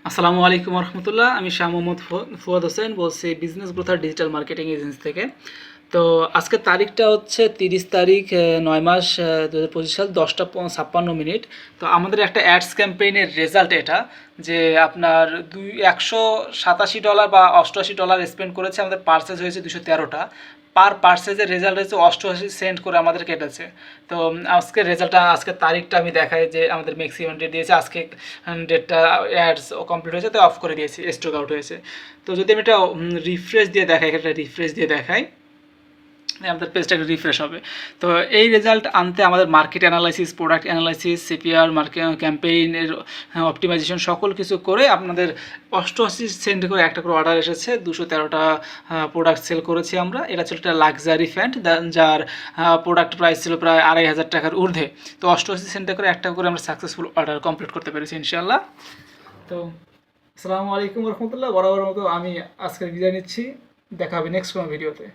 আসসালামু আলাইকুম রহমতুল্লাহ। আমি শাহ মোহাম্মদ ফুয়াদ হোসেন বলছি বিজনেস গ্রোথ আর ডিজিটাল মার্কেটিং এজেন্সি থেকে। তো আজকের তারিখটা হচ্ছে 30 তারিখ 9 মাস 2025 সাল 10টা 56 মিনিট। তো আমাদের একটা অ্যাডস ক্যাম্পেইনের রেজাল্ট এটা, যে আপনার $187 বা $88 স্পেন্ড করেছে, আমাদের পার্সেস হয়েছে 213টা। পার পার্সেজের রেজাল্ট হয়েছে 88 সেন্ট করে আমাদের কেটেছে। তো আজকের রেজাল্টটা, আজকের তারিখটা আমি দেখাই যে আমাদের ম্যাক্সিমাম ডেট দিয়েছে, আজকে ডেটটা অ্যাডস কমপ্লিট হয়েছে, তো অফ করে দিয়েছি, স্টক আউট হয়েছে। তো যদি আমি এটা রিফ্রেশ দিয়ে দেখাই, এটা রিফ্রেশ দিয়ে দেখাই, আমাদের পেজটা একটু রিফ্রেশ হবে। তো এই রেজাল্ট আনতে আমাদের market analysis, product analysis, CPR, ক্যাম্পেইনের অপটিমাইজেশন সকল কিছু করে আপনাদের 88 সেন্ট করে একটা করে অর্ডার এসেছে। 213টা প্রোডাক্ট সেল করেছি আমরা। এটা ছিল একটা লাক্সারি ফ্যান্ট, যার প্রোডাক্ট প্রাইস ছিল প্রায় 2500 টাকার ঊর্ধ্বে। তো 88 সেন্টে করে একটা করে আমরা সাকসেসফুল অর্ডার কমপ্লিট করতে পেরেছি ইনশাল্লাহ। তো আসসালামু আলাইকুম রহমতুল্লাহ। বরাবর মতো আমি আজকে বিদায় নিচ্ছি। দেখা হবে নেক্সট কোনো ভিডিওতে।